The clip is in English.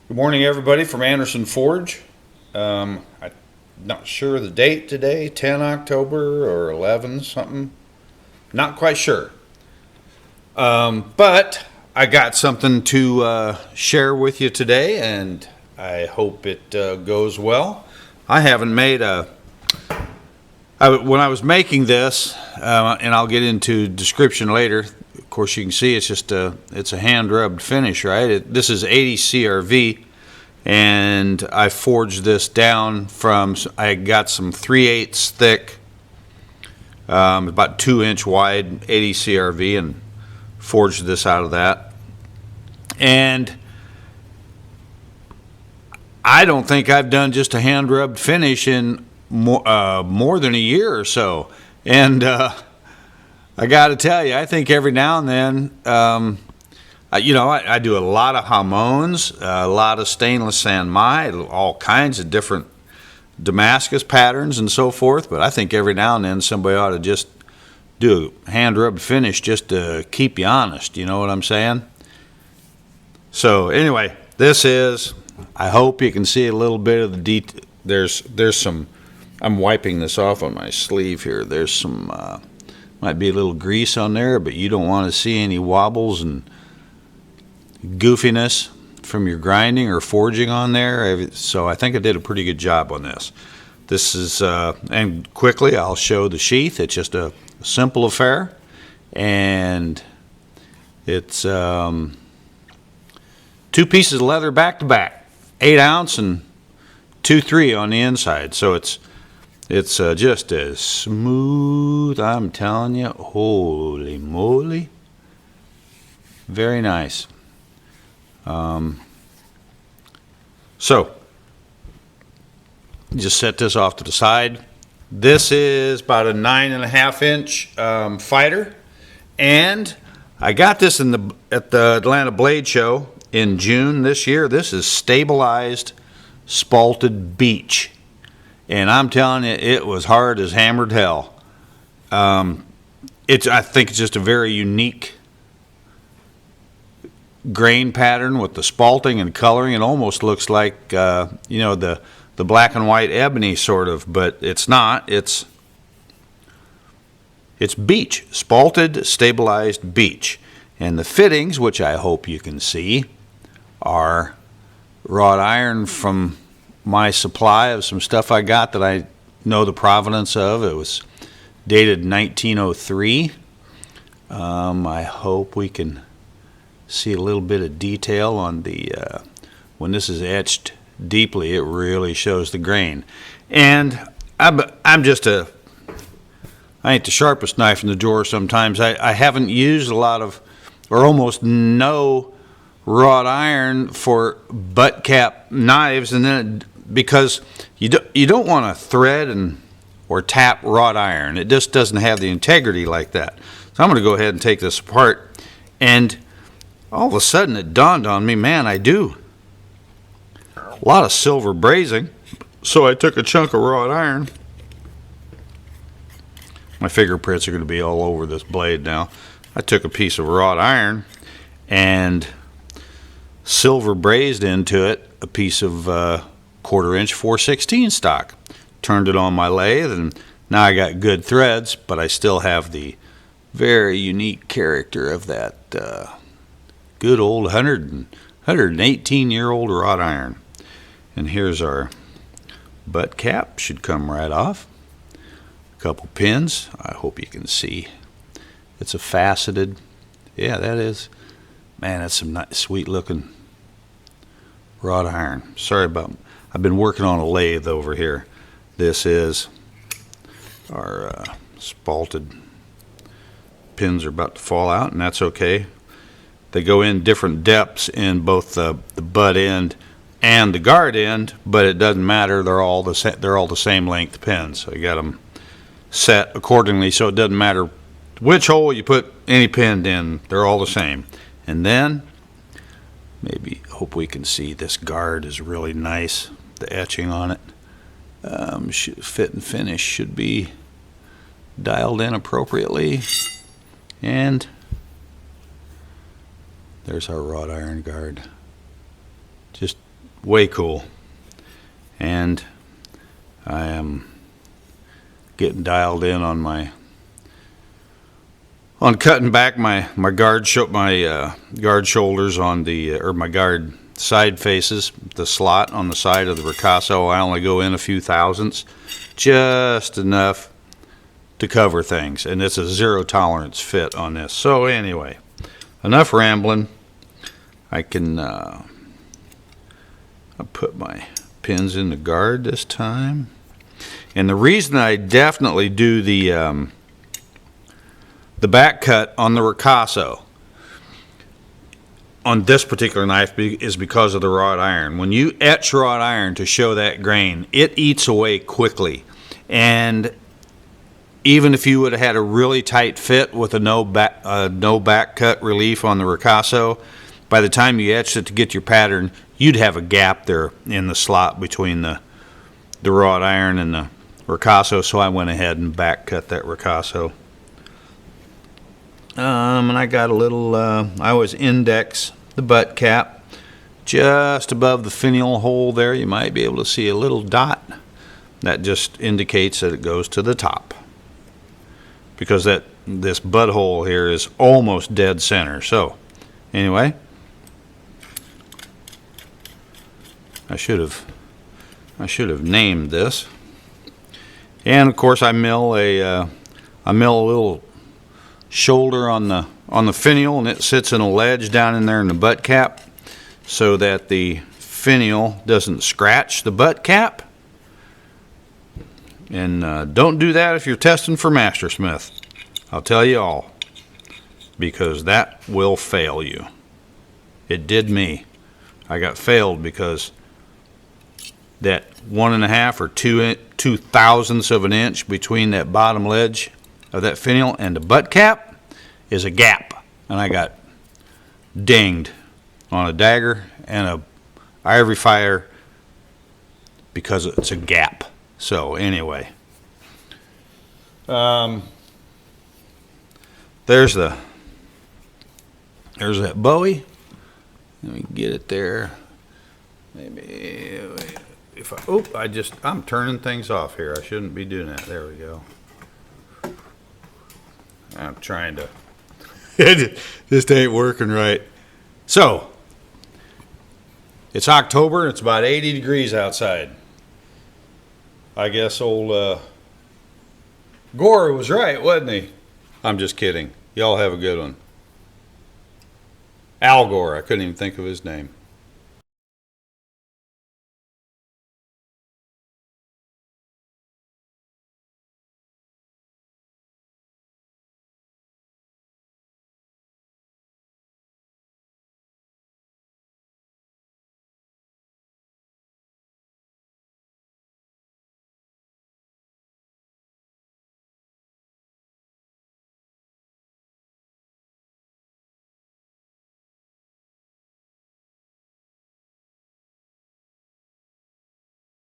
Good morning, everybody, from Anderson Forge. I'm not sure the date today, 10 October or 11 something. Not quite sure. But I got something to share with you today, and I hope it goes well. I haven't made when I was making this, and I'll get into description later. Of course, you can see it's a hand rubbed finish, right? This is 80 CRV, and I forged this down from. I got some 3/8 thick, about 2-inch wide 80 CRV, and forged this out of that. And I don't think I've done just a hand rubbed finish in more than a year or so, and I got to tell you, I think every now and then, I do a lot of jamones, a lot of stainless San Mai, all kinds of different Damascus patterns and so forth. But I think every now and then somebody ought to just do a hand rubbed finish just to keep you honest. You know what I'm saying? So anyway, this is. I hope you can see a little bit of the detail. There's some. I'm wiping this off on my sleeve here. There's some. Might be a little grease on there, but you don't want to see any wobbles and goofiness from your grinding or forging on there. So I think I did a pretty good job on this. This is, and quickly I'll show the sheath. It's just a simple affair, and it's 2 pieces of leather back to back, 8 ounce and 2/3 on the inside. So it's just as smooth, I'm telling you. Holy moly. Very nice. So, just set this off to the side. This is about a 9.5-inch fighter. And I got this at the Atlanta Blade Show in June this year. This is stabilized Spalted Beech. And I'm telling you, it was hard as hammered hell. I think it's just a very unique grain pattern with the spalting and coloring. It almost looks like, the black and white ebony sort of, but it's not. It's beech, spalted, stabilized beech. And the fittings, which I hope you can see, are wrought iron from my supply of some stuff I got that I know the provenance of. It was dated 1903. I hope we can see a little bit of detail on the when this is etched deeply. It really shows the grain. And I ain't the sharpest knife in the drawer sometimes. I haven't used a lot of, or almost no, wrought iron for butt cap knives, and then because you don't want to thread or tap wrought iron. It just doesn't have the integrity like that. So I'm going to go ahead and take this apart, and all of a sudden it dawned on me, man, I do a lot of silver brazing. So I took a chunk of wrought iron. My fingerprints are going to be all over this blade now. I took a piece of wrought iron and silver brazed into it a piece of 1/4-inch 4/16 stock. Turned it on my lathe, and now I got good threads, but I still have the very unique character of that good old 118-year-old wrought iron. And here's our butt cap. Should come right off. A couple pins. I hope you can see. It's a faceted. Yeah, that is. Man, that's some nice, sweet-looking wrought iron. Sorry about. I've been working on a lathe over here. This is our spalted. Pins are about to fall out, and that's okay. They go in different depths in both the butt end and the guard end, but it doesn't matter. They're all the same length pins. So you got them set accordingly, so it doesn't matter which hole you put any pin in. They're all the same. And then maybe hope we can see this guard is really nice. The etching on it, fit and finish should be dialed in appropriately. And there's our wrought iron guard. Just way cool. And I am getting dialed in on cutting back my guard shoulders on the or my guard side faces, the slot on the side of the ricasso. I only go in a few thousandths, just enough to cover things, and it's a zero tolerance fit on this. So anyway, enough rambling. I can I'll put my pins in the guard this time. And the reason I definitely do the back cut on the ricasso on this particular knife is because of the wrought iron. When you etch wrought iron to show that grain, it eats away quickly. And even if you would have had a really tight fit with a no back cut relief on the ricasso, by the time you etched it to get your pattern, you'd have a gap there in the slot between the wrought iron and the ricasso. So I went ahead and back cut that ricasso. And I got a little, I always index the butt cap just above the finial hole there. You might be able to see a little dot. That just indicates that it goes to the top, because this butthole here is almost dead center. So anyway, I should have named this. And of course I mill a little shoulder on the finial, and it sits in a ledge down in there in the butt cap so that the finial doesn't scratch the butt cap. And don't do that if you're testing for Mastersmith. I'll tell you all, because that will fail you. It did me. I got failed because that 1.5 or 2 thousandths of an inch between that bottom ledge of that finial and the butt cap is a gap, and I got dinged on a dagger and a ivory fire because it's a gap. So anyway, there's that Bowie. Let me get it there. Maybe if I'm turning things off here. I shouldn't be doing that. There we go. I'm trying to. This ain't working right. So it's October. It's about 80 degrees outside. I guess old Gore was right, wasn't he? I'm just kidding. Y'all have a good one. Al Gore. I couldn't even think of his name.